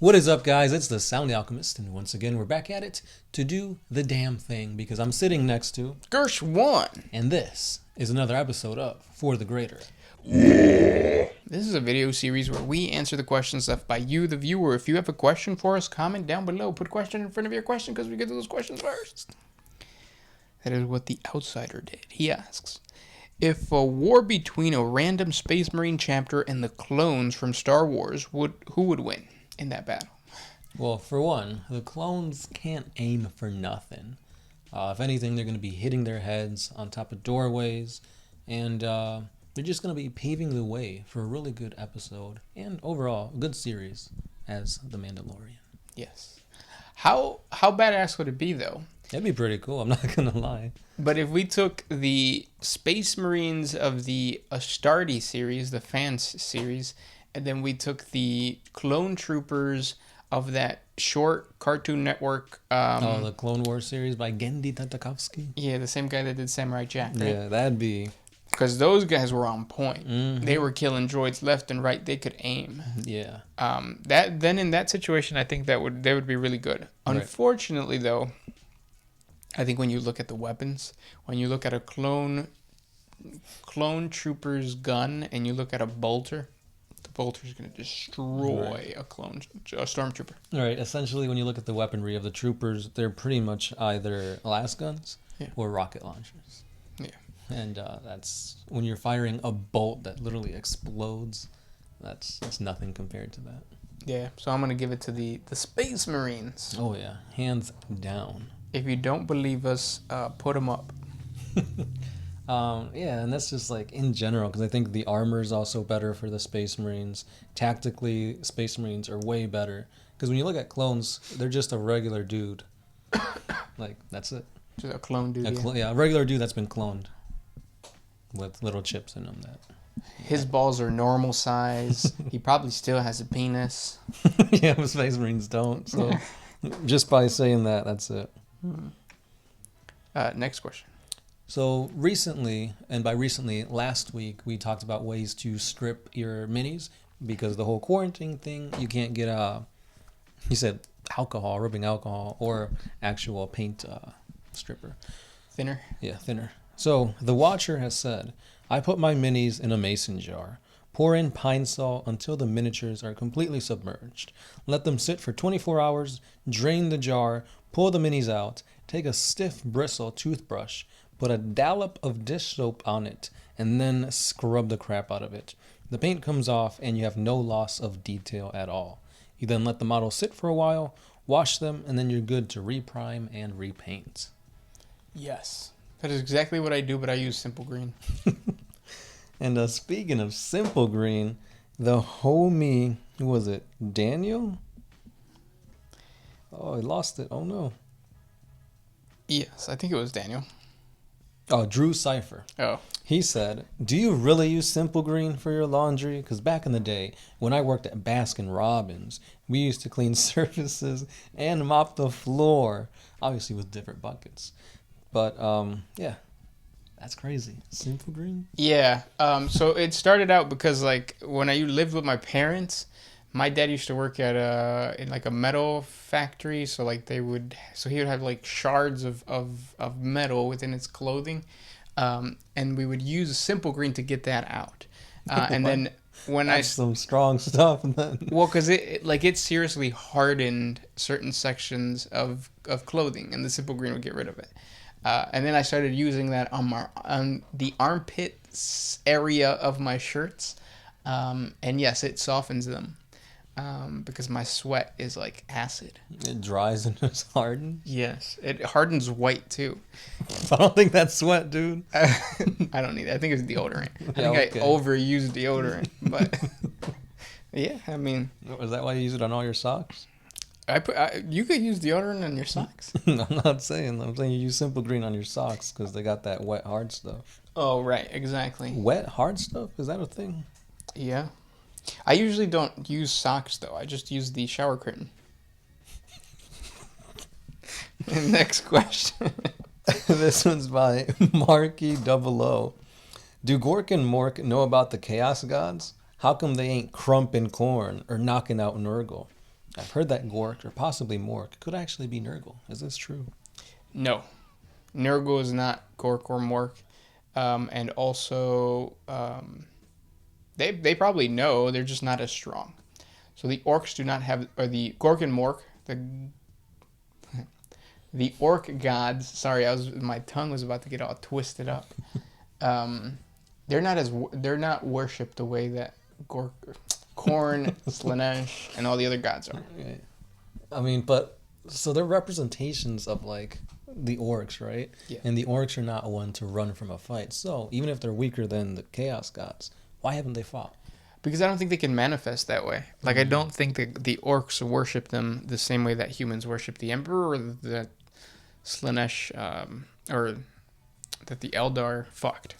What is up, guys? It's the Sound Alchemist, and once again we're back at it to do the damn thing because I'm sitting next to Gersh 1. and this is another episode of For the Greater. This is a video series where we answer the questions left by you, the viewer. If you have a question for us, comment down below. Put a question in front of your question because we get to those questions first. That is what the outsider did. He asks, if a war between a random Space Marine chapter and the clones from Star Wars, who would win in that battle? Well, for one, the clones can't aim for nothing. If anything, they're going to be hitting their heads on top of doorways, and they're just going to be paving the way for a really good episode and overall a good series as The Mandalorian. Yes. How badass would it be, though? That'd be pretty cool, I'm not going to lie. But if we took the Space Marines of the Astartes series, the fans series, and then we took the clone troopers of that short Cartoon Network... the Clone Wars series by Genndy Tartakovsky? Yeah, the same guy that did Samurai Jack, right? Yeah, that'd be... Because those guys were on point. Mm-hmm. They were killing droids left and right. They could aim. Yeah. Then in that situation, I think they would be really good. Right. Unfortunately, though, I think when you look at the weapons, when you look at a clone trooper's gun, and you look at a bolter, the bolter is going to destroy a stormtrooper. All right. Essentially, when you look at the weaponry of the troopers, they're pretty much either las guns or rocket launchers. Yeah. And that's when you're firing a bolt that literally explodes. That's nothing compared to that. Yeah. So I'm going to give it to the Space Marines. Oh yeah, hands down. If you don't believe us, put them up. Yeah, and that's just like in general, because I think the armor is also better for the Space Marines. Tactically, Space Marines are way better. Because when you look at clones, they're just a regular dude. Like, that's it. Just a clone dude. A regular dude that's been cloned with little chips in them. His balls are normal size. He probably still has a penis. Yeah, but Space Marines don't. So just by saying that, that's it. Next question. So recently, and by recently, last week, we talked about ways to strip your minis because the whole quarantine thing, you can't get, he said alcohol, rubbing alcohol, or actual paint stripper. Thinner? Yeah, thinner. So the Watcher has said, I put my minis in a mason jar. Pour in pine salt until the miniatures are completely submerged. Let them sit for 24 hours, drain the jar, pull the minis out, take a stiff bristle toothbrush, put a dollop of dish soap on it, and then scrub the crap out of it. The paint comes off and you have no loss of detail at all. You then let the model sit for a while, wash them, and then you're good to reprime and repaint. Yes. That is exactly what I do, but I use Simple Green. And speaking of Simple Green, the homie, who was it, Daniel? Oh, I lost it. Oh, no. Yes, I think it was Daniel. Oh, Drew Cipher. Oh. He said, do you really use Simple Green for your laundry? Because back in the day, when I worked at Baskin Robbins, we used to clean surfaces and mop the floor. Obviously with different buckets. But, yeah. That's crazy. Simple Green? Yeah. So it started out because, like, when I lived with my parents, my dad used to work at in like a metal factory. So like he would have like shards of metal within his clothing, and we would use Simple Green to get that out. And then when That's some strong stuff. Well, because it seriously hardened certain sections of clothing, and the Simple Green would get rid of it. And then I started using that on the armpit area of my shirts. And yes, it softens them. Because my sweat is like acid. It dries and it's hardened? Yes. It hardens white too. I don't think that's sweat, dude. I don't need that. I think it's deodorant. I overused deodorant. But yeah, I mean. Is that why you use it on all your socks? You could use deodorant on your socks. I'm not saying. I'm saying you use Simple Green on your socks because they got that wet, hard stuff. Oh, right. Exactly. Wet, hard stuff? Is that a thing? Yeah. I usually don't use socks, though. I just use the shower curtain. Next question. This one's by Marky 00. Do Gork and Mork know about the Chaos Gods? How come they ain't crumping corn or knocking out Nurgle? I've heard that Gork, or possibly Mork, could actually be Nurgle. Is this true? No. Nurgle is not Gork or Mork. And also, they probably know, they're just not as strong. So the orcs do not have, or the Gork and Mork, the orc gods, sorry, my tongue was about to get all twisted up. They're not worshipped the way that Gork, Khorne, Slaanesh, and all the other gods are. I mean, but so they're representations of like the orcs, right? Yeah. And the orcs are not one to run from a fight. So even if they're weaker than the chaos gods, why haven't they fought? Because I don't think they can manifest that way. Like, I don't think that the orcs worship them the same way that humans worship the Emperor, or that Slaanesh, or that the Eldar fucked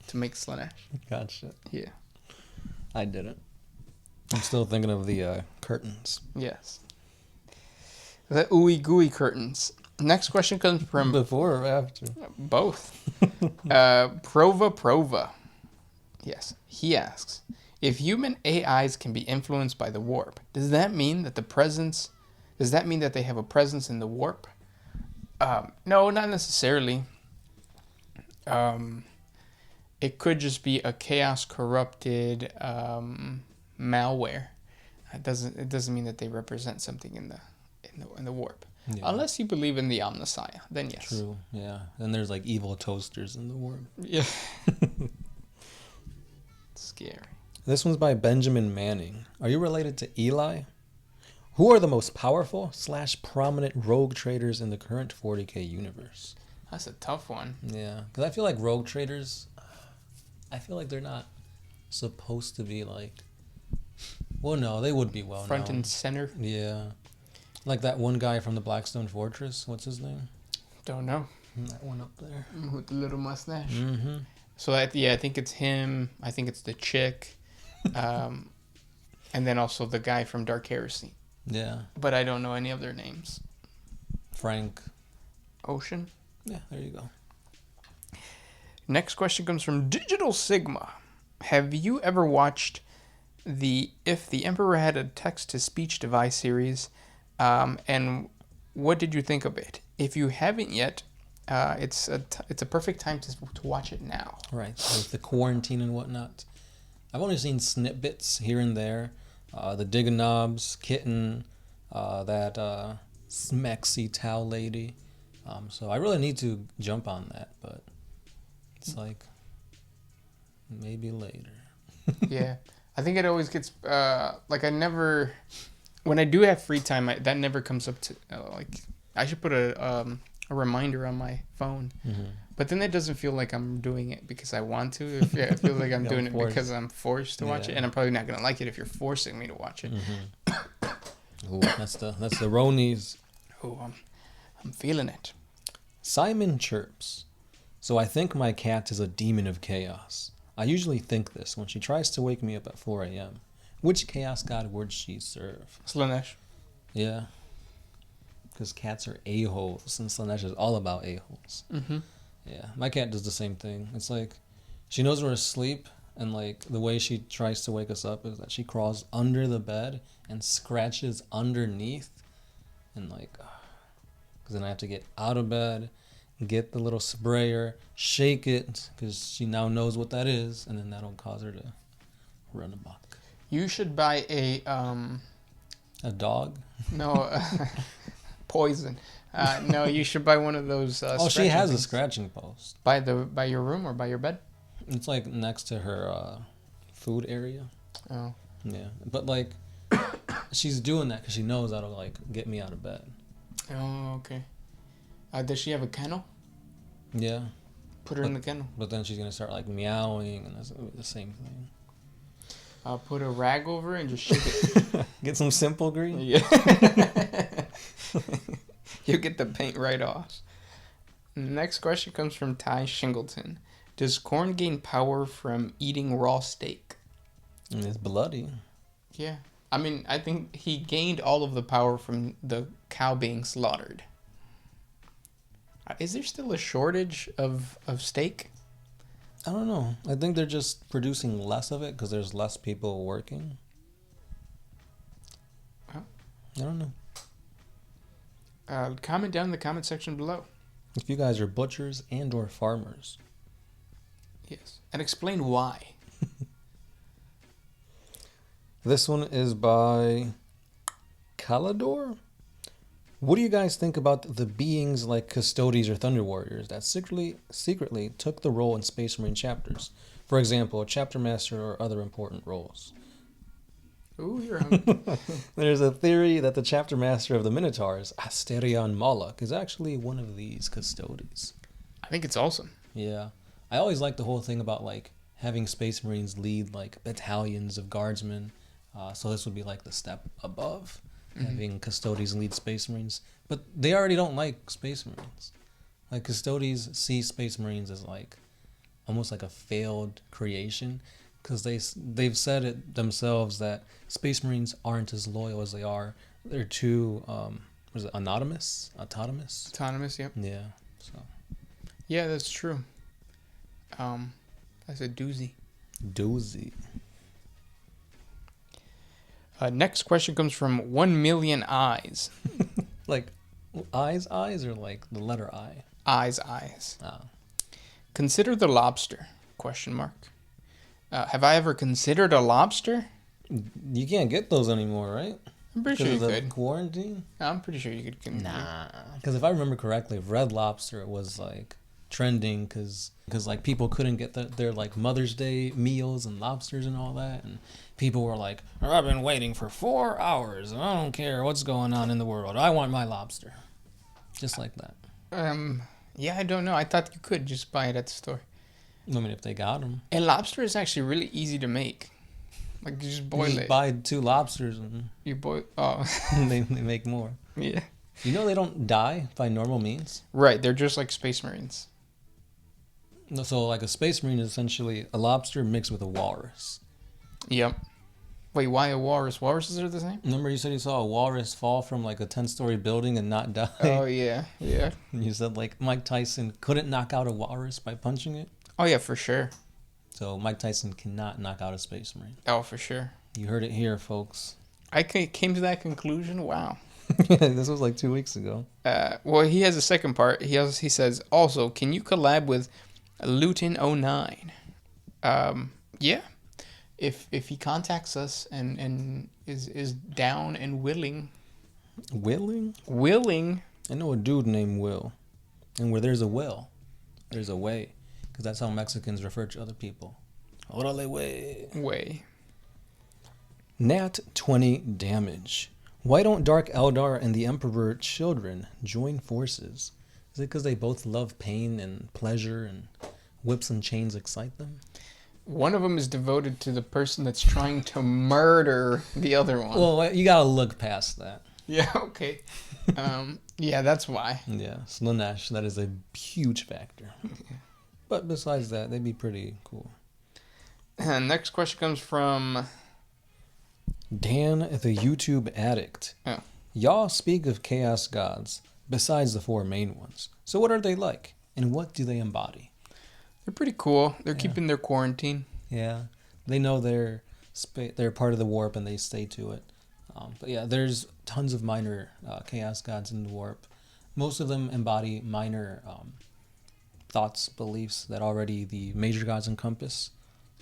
to make Slaanesh. Gotcha. Yeah. I didn't. I'm still thinking of the curtains. Yes. The ooey gooey curtains. Next question comes from Before or after? both. Prova. Yes. He asks, if human AIs can be influenced by the warp, does that mean that they have a presence in the warp? No, not necessarily. It could just be a chaos corrupted malware. It doesn't mean that they represent something in the warp. Yeah. Unless you believe in the Omnissiah, then yes. True. Yeah. Then there's like evil toasters in the warp. Yeah. Scary. This one's by Benjamin Manning. Are you related to Eli? Who are the most powerful / prominent rogue traders in the current 40K universe? That's a tough one. Yeah, because I feel like rogue traders, I feel like they're not supposed to be like, well, no, they would be well Front known. and center? Yeah. Like that one guy from the Blackstone Fortress. What's his name? Don't know. That one up there. With the little mustache. Mm-hmm. So, I think it's him. I think it's the chick. And then also the guy from Dark Heresy. Yeah. But I don't know any of their names. Frank. Ocean? Yeah, there you go. Next question comes from Digital Sigma. Have you ever watched If the Emperor Had a Text-to-Speech Device series? And what did you think of it? If you haven't yet, it's a perfect time to watch it now. Right, with the quarantine and whatnot. I've only seen snippets here and there. The Digonobs, Kitten, that Smexy Tau lady. So I really need to jump on that, but it's like maybe later. Yeah, I think it always gets when I do have free time, that never comes up to I should put a reminder on my phone. Mm-hmm. But then it doesn't feel like I'm doing it because I want to. It feels like I'm doing it because I'm forced to watch it, and I'm probably not gonna like it if you're forcing me to watch it. Mm-hmm. Ooh, that's the Ronies. Oh, I'm feeling it. Simon chirps. So I think my cat is a demon of chaos. I usually think this when she tries to wake me up at 4 a.m. Which chaos god would she serve? Slaanesh. Yeah. Because cats are a-holes, and Slaanesh is all about a-holes. Mm-hmm. Yeah, my cat does the same thing. It's like, she knows we're asleep, and like, the way she tries to wake us up is that she crawls under the bed and scratches underneath, and like, because then I have to get out of bed, get the little sprayer, shake it, because she now knows what that is, and then that'll cause her to run amok. You should buy a dog? No, poison. No, you should buy one of those. She has a scratching post. By your room or by your bed? It's like next to her food area. Oh. Yeah, but like, she's doing that because she knows that'll like get me out of bed. Oh, okay. Does she have a kennel? Yeah. Put her in the kennel. But then she's gonna start like meowing, and that's the same thing. I'll put a rag over it and just shake it. Get some Simple Green? Yeah. You get the paint right off. Next question comes from Ty Shingleton. Does Khorne gain power from eating raw steak? It's bloody. Yeah. I mean, I think he gained all of the power from the cow being slaughtered. Is there still a shortage of steak? I don't know. I think they're just producing less of it because there's less people working. I don't know. Comment down in the comment section below. If you guys are butchers and or farmers. Yes. And explain why. This one is by Calador. What do you guys think about the beings like Custodes or Thunder Warriors that secretly took the role in Space Marine chapters? For example, a chapter master or other important roles. Ooh, you're hungry. There's a theory that the chapter master of the Minotaurs, Asterion Moloch, is actually one of these Custodes. I think it's awesome. Yeah. I always like the whole thing about like having Space Marines lead like battalions of guardsmen. So this would be like the step above, having Custodes lead Space Marines. But they already don't like Space Marines. Like Custodes see Space Marines as like almost like a failed creation, because they've said it themselves that Space Marines aren't as loyal as they are. They're too autonomous. Autonomous, yep. Yeah. So. Yeah, that's true. That's a doozy. Next question comes from 1 Million Eyes. Like eyes or like the letter I? Eyes. Oh. Consider the lobster? ? Have I ever considered a lobster? You can't get those anymore, right? I'm pretty sure you could. Quarantine? I'm pretty sure you could. Nah. Because if I remember correctly, Red Lobster was like trending because like people couldn't get their like Mother's Day meals and lobsters and all that, and people were like, I've been waiting for 4 hours and I don't care what's going on in the world, I want my lobster. Just like that. Yeah, I don't know. I thought you could just buy it at the store. I mean, if they got them. And lobster is actually really easy to make. Like, you just boil it. Buy 2 lobsters and You boil... Oh. they make more. Yeah. You know they don't die by normal means? Right, they're just like Space Marines. So like a Space Marine is essentially a lobster mixed with a walrus. Yep. Wait, why a walrus? Walruses are the same? Remember you said you saw a walrus fall from like a 10-story building and not die? Oh, yeah. Yeah. You said like Mike Tyson couldn't knock out a walrus by punching it? Oh, yeah, for sure. So Mike Tyson cannot knock out a Space Marine. Oh, for sure. You heard it here, folks. I came to that conclusion. Wow. This was like 2 weeks ago. Well, he has a second part. He says, also, can you collab with Luton09? Yeah. If he contacts us and is down and willing. Willing? Willing. I know a dude named Will. And where there's a will, there's a way. Because that's how Mexicans refer to other people. Orale way. Nat 20 damage. Why don't Dark Eldar and the Emperor children join forces? Is it because they both love pain and pleasure and whips and chains excite them? One of them is devoted to the person that's trying to murder the other one. Well, you gotta look past that. Yeah, okay. Yeah, that's why. Yeah, Slanesh, that is a huge factor. But besides that, they'd be pretty cool. Next question comes from Dan, the YouTube addict. Oh. Y'all speak of chaos gods, besides the 4 main ones. So what are they like? And what do they embody? They're pretty cool. They're keeping their quarantine. Yeah. They know they're part of the warp and they stay to it. But yeah, there's tons of minor chaos gods in the warp. Most of them embody minor thoughts, beliefs that already the major gods encompass.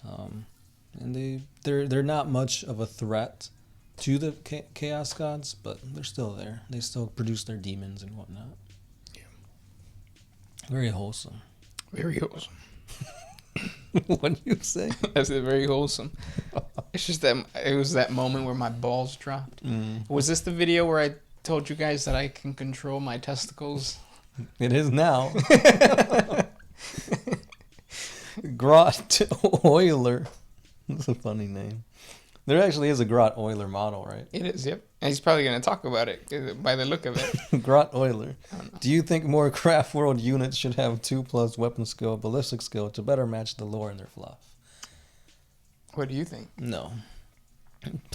And they're not much of a threat to the chaos gods, but they're still there. They still produce their demons and whatnot. Yeah. Very wholesome. Very wholesome. What do you say? I said very wholesome. It's just that it was that moment where my balls dropped. Was this the video where I told you guys that I can control my testicles? It is now. Grot Euler. That's a funny name. There actually is a Grot Euler model, right? It is, yep. And he's probably going to talk about it by the look of it. Grot Euler. Do you think more Craft World units should have 2+ weapon skill, ballistic skill to better match the lore in their fluff? What do you think? No.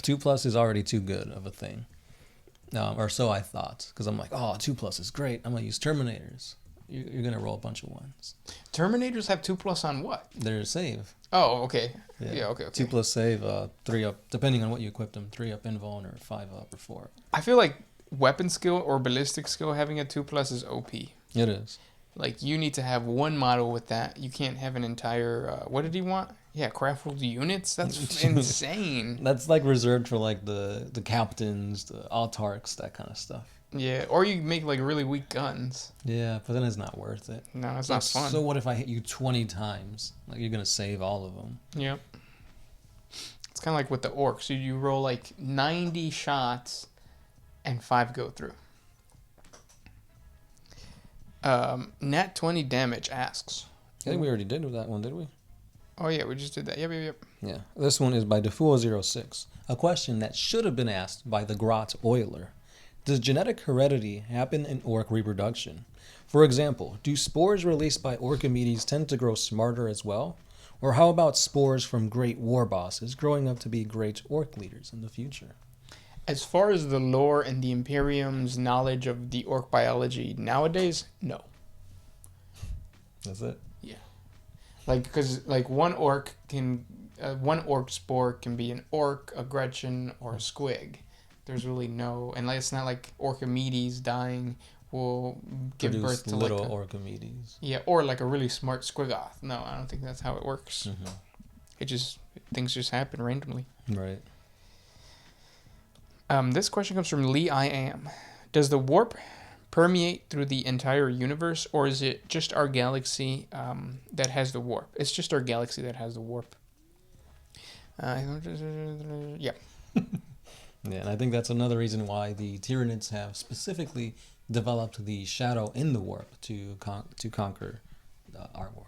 2+ is already too good of a thing. Or so I thought. Because I'm like, 2+ is great. I'm going to use Terminators. you're gonna roll a bunch of ones. Terminators have 2+ on what? They're save. Oh, okay. Yeah, okay. 2+ save, 3 up, depending on what you equip them. 3 up invuln or 5 up or 4 up. I feel like weapon skill or ballistic skill having a 2+ is OP. It is. Like, you need to have one model with that. You can't have an entire, what did he want? Yeah, craftable units? That's insane. That's like reserved for like the captains, the autarchs, that kind of stuff. Yeah, or you make like really weak guns. Yeah, but then it's not worth it. No, it's not fun. So what if I hit you 20 times? Like, you're going to save all of them. Yep. It's kind of like with the orcs. You roll like 90 shots and 5 go through. Nat 20 damage asks. I think we already did with that one, did we? Oh, yeah, we just did that. Yep. Yeah. This one is by Defuo06. A question that should have been asked by the Grot Oiler. Does genetic heredity happen in orc reproduction? For example, do spores released by Orchimedes tend to grow smarter as well? Or how about spores from great war bosses growing up to be great orc leaders in the future? As far as the lore and the Imperium's knowledge of the orc biology nowadays, no. That's it? Yeah. Like, because like one orc spore can be an orc, a Gretchen, or a squig. There's really no, and like, it's not like Orchimedes dying will give Produce birth to little like Orchimedes. Yeah, or like a really smart squigoth. No, I don't think that's how it works. Mm-hmm. Things just happen randomly. Right. This question comes from Lee I Am. Does the warp permeate through the entire universe, or is it just our galaxy that has the warp? It's just our galaxy that has the warp. Yeah. Yeah, and I think that's another reason why the Tyranids have specifically developed the shadow in the warp to conquer our warp.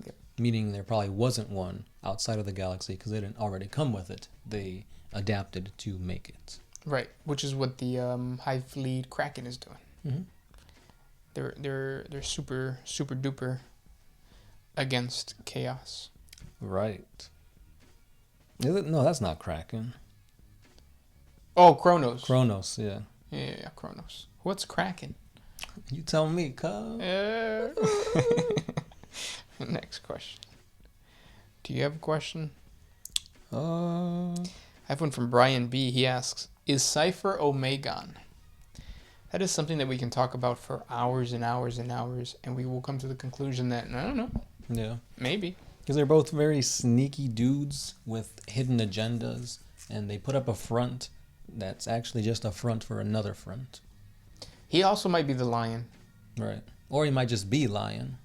Yep. Meaning there probably wasn't one outside of the galaxy because they didn't already come with it. They adapted to make it. Right, which is what the Hive Fleet Kraken is doing. Mm-hmm. They're super duper against chaos. Right. Is it? No, that's not Kraken. Oh, Kronos. Kronos, yeah. Yeah, Kronos. What's Kraken? You tell me, cuz. Next question. Do you have a question? Uh, I have one from Brian B. He asks, is Cypher Omegon? That is something that we can talk about for hours and hours and hours, and we will come to the conclusion that, I don't know. Yeah. Maybe. Because they're both very sneaky dudes with hidden agendas, and they put up a front that's actually just a front for another front. He also might be the lion. Right. Or he might just be Lion.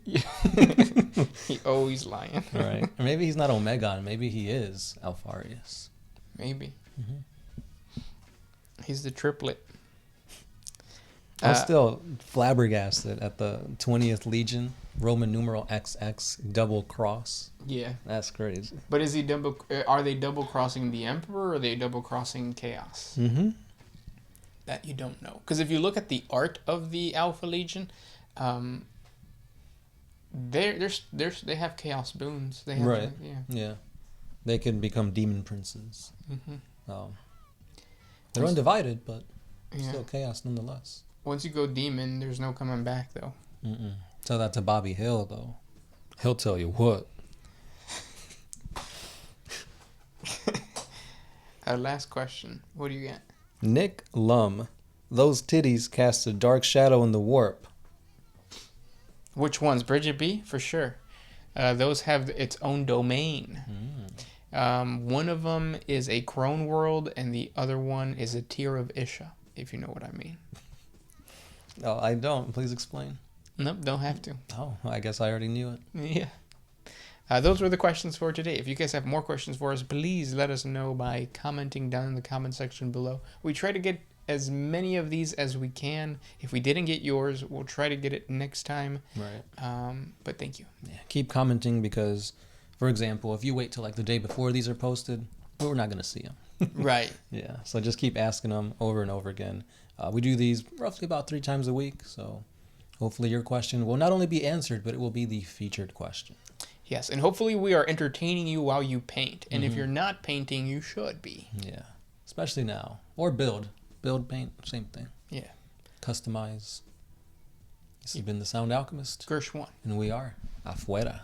He always lying. Right. Or maybe he's not Omegon. Maybe he is Alfarius. Maybe. Mm-hmm. He's the triplet. I'm still flabbergasted at the 20th Legion, Roman numeral XX, double cross. Yeah. That's crazy. But is he are they double crossing the Emperor, or are they double crossing Chaos? Mm-hmm. That you don't know. Because if you look at the art of the Alpha Legion, they have Chaos boons. They have, right. Yeah. Yeah. They can become demon princes. Mm-hmm. They're undivided, but Yeah. still chaos nonetheless. Once you go demon, there's no coming back, though. Mm-mm. Tell that to Bobby Hill, though. He'll tell you what. Our last question. What do you got? Nick Lum. Those titties cast a dark shadow in the warp. Which ones? Bridget B? For sure. Those have its own domain. One of them is a crone world, and the other one is a tier of Isha, if you know what I mean. Oh, I don't. Please explain. Nope, don't have to. Oh, I guess I already knew it. Yeah. Those were the questions for today. If you guys have more questions for us, please let us know by commenting down in the comment section below. We try to get as many of these as we can. If we didn't get yours, we'll try to get it next time. Right. But thank you. Yeah, keep commenting because, for example, if you wait till like the day before these are posted, we're not going to see them. Right. Yeah, so just keep asking them over and over again. We do these roughly about 3 times a week, so hopefully your question will not only be answered, but it will be the featured question. Yes, and hopefully we are entertaining you while you paint. And if you're not painting, you should be. Yeah, especially now. Or build. Build, paint, same thing. Yeah. Customize. You've been the Sound Alchemist, Gershwan. and we are afuera.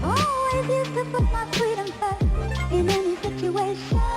Always used to put my freedom first in any situation.